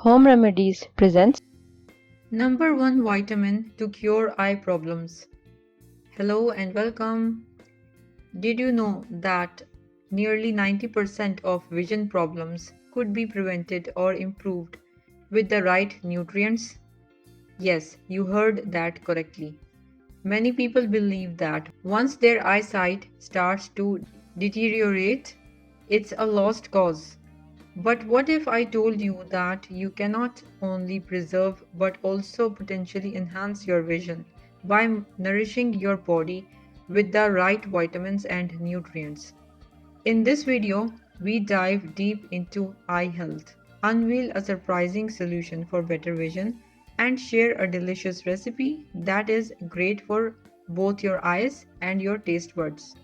Home Remedies presents Number 1 vitamin to cure eye problems. Hello and welcome. Did you know that nearly 90% of vision problems could be prevented or improved with the right nutrients? Yes, you heard that correctly. Many people believe that once their eyesight starts to deteriorate, it's a lost cause. But what if I told you that you cannot only preserve but also potentially enhance your vision by nourishing your body with the right vitamins and nutrients? In this video, we dive deep into eye health, unveil a surprising solution for better vision, and share a delicious recipe that is great for both your eyes and your taste buds.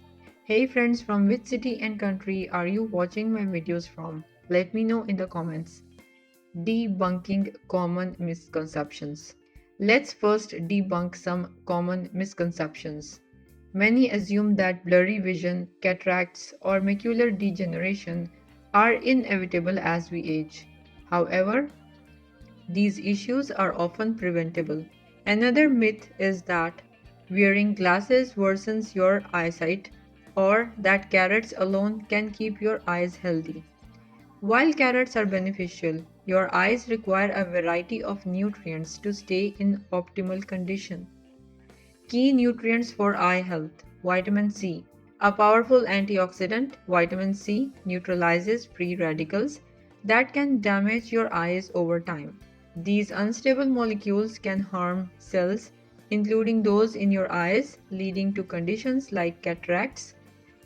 Hey friends, from which city and country are you watching my videos from? Let me know in the comments. Debunking common misconceptions. Let's first debunk some common misconceptions. Many assume that blurry vision, cataracts, or macular degeneration are inevitable as we age. However, these issues are often preventable. Another myth is that wearing glasses worsens your eyesight or that carrots alone can keep your eyes healthy. While carrots are beneficial, your eyes require a variety of nutrients to stay in optimal condition. Key nutrients for eye health. Vitamin C. A powerful antioxidant, vitamin C neutralizes free radicals that can damage your eyes over time. These unstable molecules can harm cells, including those in your eyes, leading to conditions like cataracts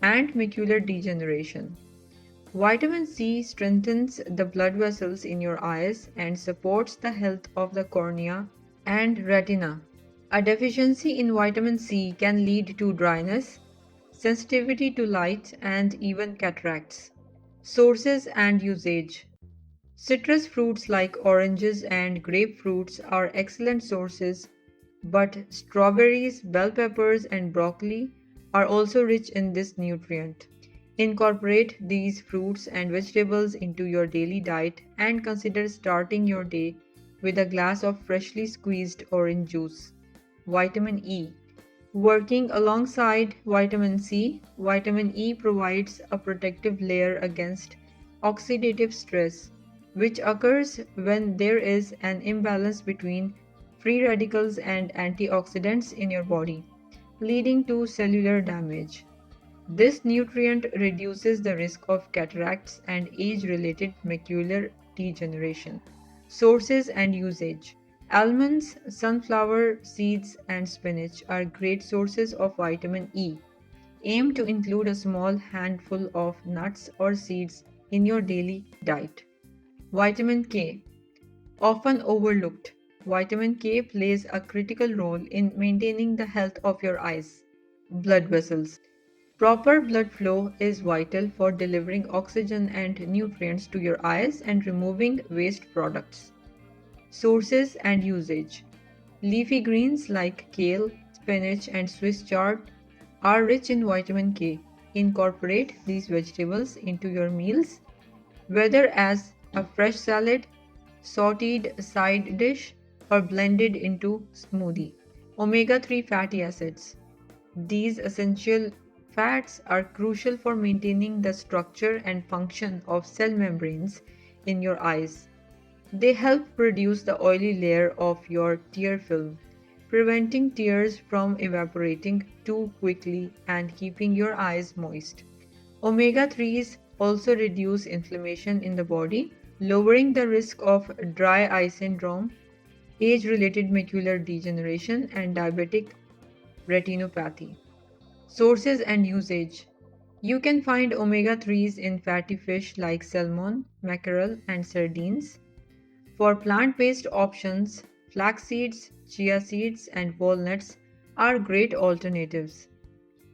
and macular degeneration. Vitamin C strengthens the blood vessels in your eyes and supports the health of the cornea and retina. A deficiency in vitamin C can lead to dryness, sensitivity to light, and even cataracts. Sources and usage. Citrus fruits like oranges and grapefruits are excellent sources, but strawberries, bell peppers, and broccoli are also rich in this nutrient. Incorporate these fruits and vegetables into your daily diet and consider starting your day with a glass of freshly squeezed orange juice. Vitamin E. Working alongside vitamin C, vitamin E provides a protective layer against oxidative stress, which occurs when there is an imbalance between free radicals and antioxidants in your body, leading to cellular damage. This nutrient reduces the risk of cataracts and age-related macular degeneration. Sources and usage. Almonds, sunflower seeds, and spinach are great sources of vitamin E. Aim to include a small handful of nuts or seeds in your daily diet. Vitamin K. Often overlooked, vitamin K plays a critical role in maintaining the health of your eyes. Blood vessels. Proper blood flow is vital for delivering oxygen and nutrients to your eyes and removing waste products. Sources and usage. Leafy greens like kale, spinach, and Swiss chard are rich in vitamin K. Incorporate these vegetables into your meals, whether as a fresh salad, sauteed side dish, or blended into smoothie. Omega 3 fatty acids. These essential fats are crucial for maintaining the structure and function of cell membranes in your eyes. They help reduce the oily layer of your tear film, preventing tears from evaporating too quickly and keeping your eyes moist. Omega 3s also reduce inflammation in the body, lowering the risk of dry eye syndrome, age related macular degeneration, and diabetic retinopathy. Sources and usage. You can find omega 3s in fatty fish like salmon, mackerel, and sardines. For plant based options, flax seeds, chia seeds, and walnuts are great alternatives.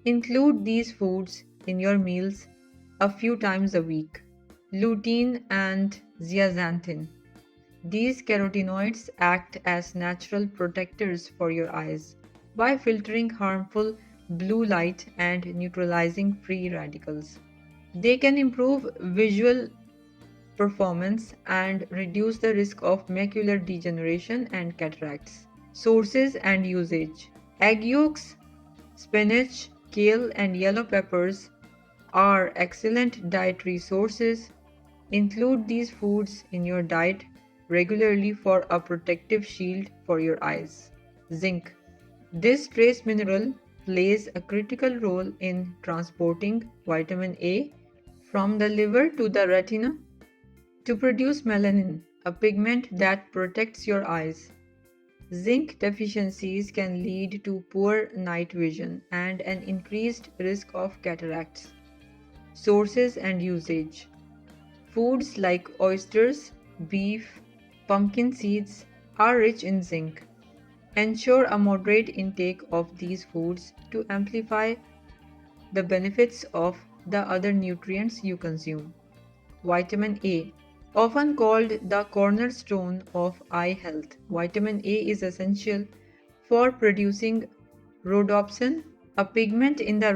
Include these foods in your meals a few times a week. Lutein and zeaxanthin. These carotenoids act as natural protectors for your eyes by filtering harmful blue light and neutralizing free radicals. They can improve visual performance, and reduce the risk of macular degeneration and cataracts. Sources and usage: egg yolks, spinach, kale, and yellow peppers are excellent dietary sources. Include these foods in your diet regularly for a protective shield for your eyes. Zinc. This trace mineral plays a critical role in transporting vitamin A from the liver to the retina to produce melanin, a pigment that protects your eyes. Zinc deficiencies can lead to poor night vision and an increased risk of cataracts. Sources and usage: foods like oysters, beef, pumpkin seeds are rich in zinc. Ensure a moderate intake of these foods to amplify the benefits of the other nutrients you consume. Vitamin A, often called the cornerstone of eye health, vitamin A is essential for producing rhodopsin, a pigment in the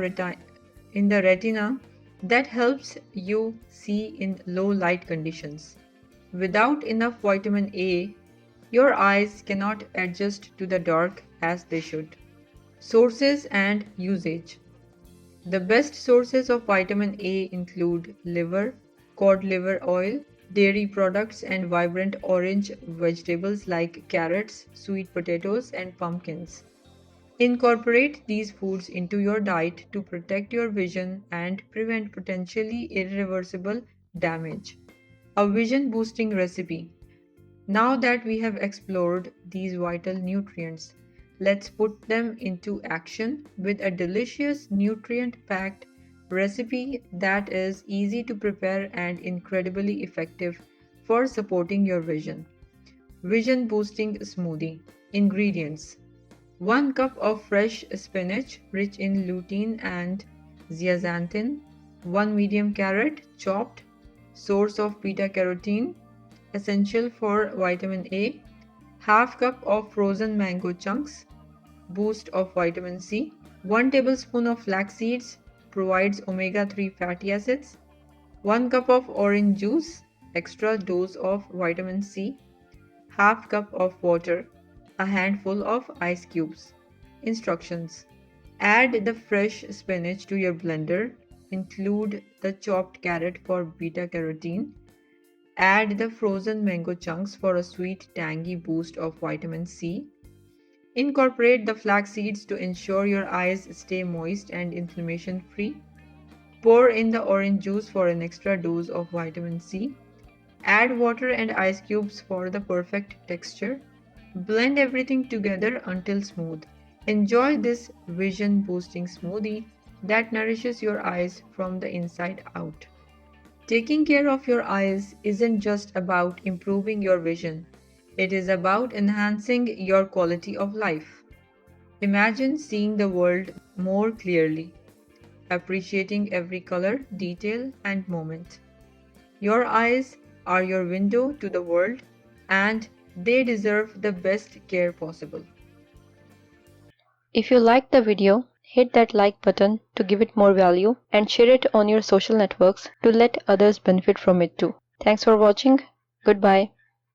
retina that helps you see in low light conditions. Without enough vitamin A, your eyes cannot adjust to the dark as they should. Sources and usage: the best sources of vitamin A include liver, cod liver oil, dairy products, and vibrant orange vegetables like carrots, sweet potatoes, and pumpkins. Incorporate these foods into your diet to protect your vision and prevent potentially irreversible damage. A vision boosting recipe. Now that we have explored these vital nutrients, let's put them into action with a delicious, nutrient packed recipe that is easy to prepare and incredibly effective for supporting your vision. Vision boosting smoothie. Ingredients: 1 cup of fresh spinach rich in lutein and zeaxanthin, 1 medium carrot chopped, source of beta carotene, essential for vitamin A, half cup of frozen mango chunks, boost of vitamin C, 1 tablespoon of flax seeds, provides omega-3 fatty acids, 1 cup of orange juice, extra dose of vitamin C, half cup of water, a handful of ice cubes. Instructions: add the fresh spinach to your blender, include the chopped carrot for beta carotene, add the frozen mango chunks for a sweet, tangy boost of vitamin C. Incorporate the flax seeds to ensure your eyes stay moist and inflammation free. Pour in the orange juice for an extra dose of vitamin C. Add water and ice cubes for the perfect texture. Blend everything together until smooth. Enjoy this vision boosting smoothie that nourishes your eyes from the inside out. Taking care of your eyes isn't just about improving your vision, it is about enhancing your quality of life. Imagine seeing the world more clearly, appreciating every color, detail, and moment. Your eyes are your window to the world, and they deserve the best care possible. If you liked the video, hit that like button to give it more value and share it on your social networks to let others benefit from it too. Thanks for watching. Goodbye.